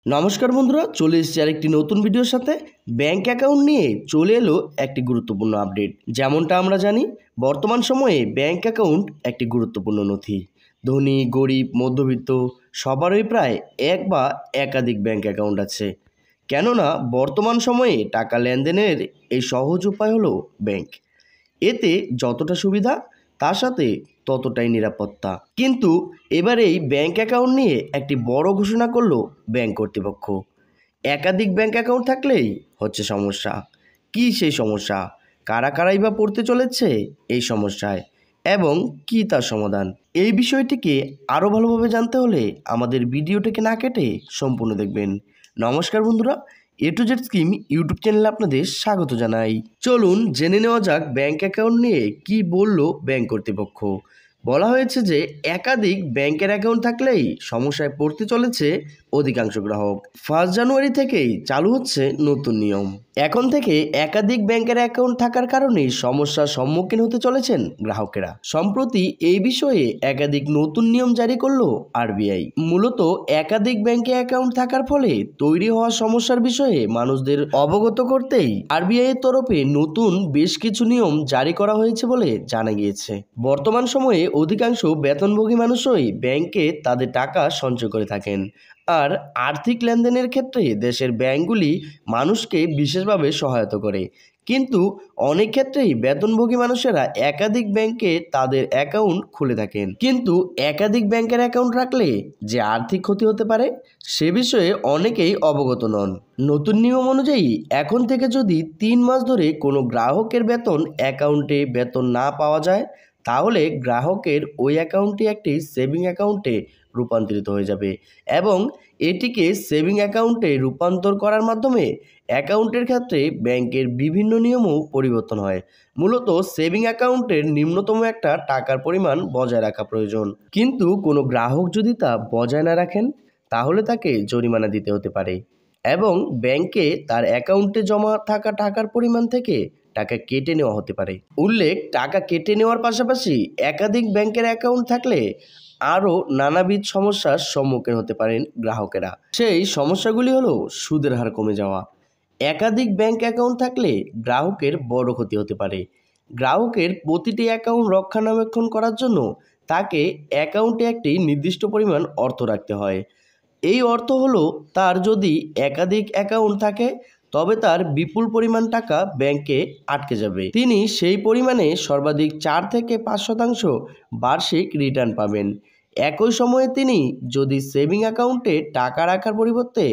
নমস্কার বন্ধুরা, চলে এসেছি আরেকটি নতুন ভিডিওর সাথে। ব্যাংক অ্যাকাউন্ট নিয়ে চলে এলো একটি গুরুত্বপূর্ণ আপডেট। যেমনটা আমরা জানি, বর্তমান সময়ে ব্যাংক অ্যাকাউন্ট একটি গুরুত্বপূর্ণ নথি। ধনী, গরিব, মধ্যবিত্ত সবারই প্রায় এক বা একাধিক ব্যাংক অ্যাকাউন্ট আছে। কেননা বর্তমান সময়ে টাকা লেনদেনের এই সহজ উপায় হলো ব্যাংক। এতে যতটা সুবিধা, তার সাথে ততটাই নিরাপত্তা। কিন্তু এবার এই ব্যাংক অ্যাকাউন্ট নিয়ে একটি বড় ঘোষণা করলো ব্যাংক কর্তৃপক্ষ। একাধিক ব্যাংক অ্যাকাউন্ট থাকলেই হচ্ছে সমস্যা। কী সেই সমস্যা, কারা কারাই বা পড়তে চলেছে এই সমস্যায়, এবং কী তার সমাধান? এই বিষয়টিকে আরও ভালোভাবে জানতে হলে আমাদের ভিডিওটিকে না কেটে সম্পূর্ণ দেখবেন। নমস্কার বন্ধুরা, এ টু জেড স্কিম ইউটিউব চ্যানেলে আপনাদের স্বাগত জানাই। চলুন জেনে নেওয়া যাক ব্যাংক অ্যাকাউন্ট নিয়ে কি বলল ব্যাংক কর্তৃপক্ষ। বলা হয়েছে যে একাধিক ব্যাংকের অ্যাকাউন্ট থাকলেই সমস্যায় পড়তে চলেছে অধিকাংশ গ্রাহক। 1 জানুয়ারি থেকেই চালু হচ্ছে নতুন নিয়ম। এখন থেকে একাধিক ব্যাংকের অ্যাকাউন্ট থাকার কারণেই সমস্যার সম্মুখীন হতে চলেছেন গ্রাহকেরা। সম্প্রতি এই বিষয়ে একাধিক নতুন নিয়ম জারি করলো আরবিআই। মূলত একাধিক ব্যাংকে অ্যাকাউন্ট থাকার ফলে তৈরি হওয়া সমস্যার বিষয়ে মানুষদের অবগত করতেই আরবিআই এর তরফে নতুন বেশ কিছু নিয়ম জারি করা হয়েছে বলে জানা গিয়েছে। বর্তমান সময়ে অধিকাংশ বেতনভোগী মানুষই ব্যাংকে তাদের টাকা সঞ্চয় করে থাকেন। আর আর্থিক লেনদেনের ক্ষেত্রে দেশের ব্যাংকগুলি মানুষকে বিশেষভাবে সহায়তা করে। কিন্তু অনেক ক্ষেত্রেই বেতনভোগী মানুষেরা একাধিক ব্যাংকে তাদের অ্যাকাউন্ট খুলে থাকেন। কিন্তু একাধিক ব্যাংকের অ্যাকাউন্ট রাখলে যে আর্থিক ক্ষতি হতে পারে সে বিষয়ে অনেকেই অবগত নন। নতুন নিয়ম অনুযায়ী এখন থেকে যদি 3 মাস ধরে কোনো গ্রাহকের অ্যাকাউন্টে বেতন না পাওয়া যায়, তাহলে গ্রাহকের ওই অ্যাকাউন্টটি একটি সেভিং অ্যাকাউন্টে রূপান্তরিত হয়ে যাবে এবং এটিকে সেভিং অ্যাকাউন্টে রূপান্তর করার মাধ্যমে অ্যাকাউন্টের ক্ষেত্রে ব্যাংকের বিভিন্ন নিয়মও পরিবর্তন হয়। মূলত সেভিং অ্যাকাউন্টের নিম্নতম একটা টাকার পরিমাণ বজায় রাখা প্রয়োজন। কিন্তু কোনো গ্রাহক যদি তা বজায় না রাখেন, তাহলে তাকে জরিমানা দিতে হতে পারে এবং ব্যাংকে তার অ্যাকাউন্টে জমা থাকা টাকার পরিমাণ থেকে টাকা কেটে নেওয়া হতে পারে। উল্লেখ, টাকা কেটে নেওয়ার পাশাপাশি একাধিক ব্যাংকের অ্যাকাউন্ট থাকলে আরও নানাবিধ সমস্যার সম্মুখীন হতে পারেন গ্রাহকেরা। সেই সমস্যাগুলি হলো সুদের হার কমে যাওয়া। একাধিক ব্যাংক অ্যাকাউন্ট থাকলে গ্রাহকের বড় ক্ষতি হতে পারে। গ্রাহকের প্রতিটি অ্যাকাউন্ট রক্ষণাবেক্ষণ করার জন্য তাকে অ্যাকাউন্টে একটি নির্দিষ্ট পরিমাণ অর্থ রাখতে হয়। এই অর্থ হলো, তার যদি একাধিক অ্যাকাউন্ট থাকে তবে তার বিপুল পরিমাণ টাকা ব্যাংকে আটকে যাবে। তিনি সেই পরিমাণে সর্বাধিক 4 থেকে 5% বার্ষিক রিটার্ন পাবেন। একই সময়ে তিনি যদি সেভিং অ্যাকাউন্টে টাকা রাখার পরিবর্তে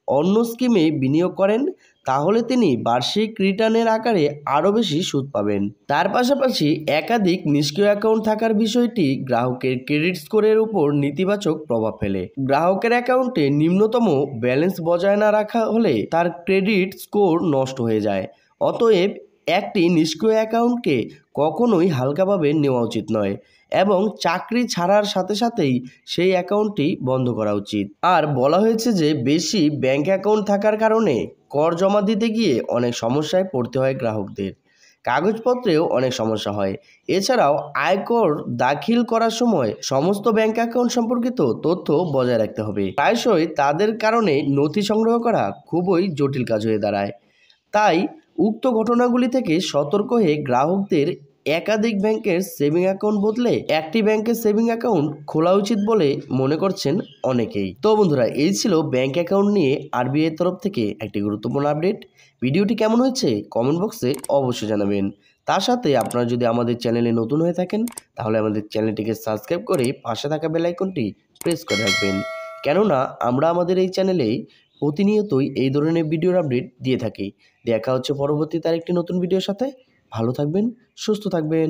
অন্য স্কিমে বিনিয়োগ করেন, তাহলে তিনি বার্ষিক রিটার্নের আকারে আরও বেশি সুদ পাবেন। তার পাশাপাশি একাধিক নিষ্ক্রিয় অ্যাকাউন্ট থাকার বিষয়টি গ্রাহকের ক্রেডিট স্কোরের উপর নেতিবাচক প্রভাব ফেলে। গ্রাহকের অ্যাকাউন্টে নিম্নতম ব্যালেন্স বজায় না রাখা হলে তার ক্রেডিট স্কোর নষ্ট হয়ে যায়। অতএব একটি নিষ্ক্রিয় অ্যাকাউন্টকে কখনোই হালকাভাবে নেওয়া উচিত নয় এবং চাকরি ছাড়ার সাথে সাথেই সেই অ্যাকাউন্টটি বন্ধ করা উচিত। আর বলা হয়েছে যে বেশি ব্যাংক অ্যাকাউন্ট থাকার কারণে কর জমা দিতে গিয়ে অনেক সমস্যায় পড়তে হয় গ্রাহকদের। কাগজপত্রেও অনেক সমস্যা হয়। এছাড়াও আয়কর দাখিল করার সময় সমস্ত ব্যাংক অ্যাকাউন্ট সম্পর্কিত তথ্য বজায় রাখতে হবে। প্রায়শই তাদের কারণে নথি সংগ্রহ করা খুবই জটিল কাজ হয়ে দাঁড়ায়। তাই উক্ত ঘটনাগুলি থেকে সতর্ক হয়ে গ্রাহকদের একাধিক ব্যাংকের সেভিং অ্যাকাউন্ট বদলে একটি ব্যাংকের সেভিং অ্যাকাউন্ট খোলা উচিত বলে মনে করছেন অনেকেই। তো বন্ধুরা, এই ছিল ব্যাংক অ্যাকাউন্ট নিয়ে আরবিআই তরফ থেকে একটি গুরুত্বপূর্ণ আপডেট। ভিডিওটি কেমন হয়েছে কমেন্ট বক্সে অবশ্যই জানাবেন। তার সাথে আপনারা যদি আমাদের চ্যানেলে নতুন হয়ে থাকেন, তাহলে আমাদের চ্যানেলটিকে সাবস্ক্রাইব করে পাশে থাকা বেল আইকনটি প্রেস করে রাখবেন। কেননা আমরা আমাদের এই চ্যানেলে প্রতিনিয়তই এই ধরনের ভিডিওর আপডেট দিয়ে থাকি। দেখা হচ্ছে পরবর্তীতে আরেকটি নতুন ভিডিওর সাথে। ভালো থাকবেন, সুস্থ থাকবেন।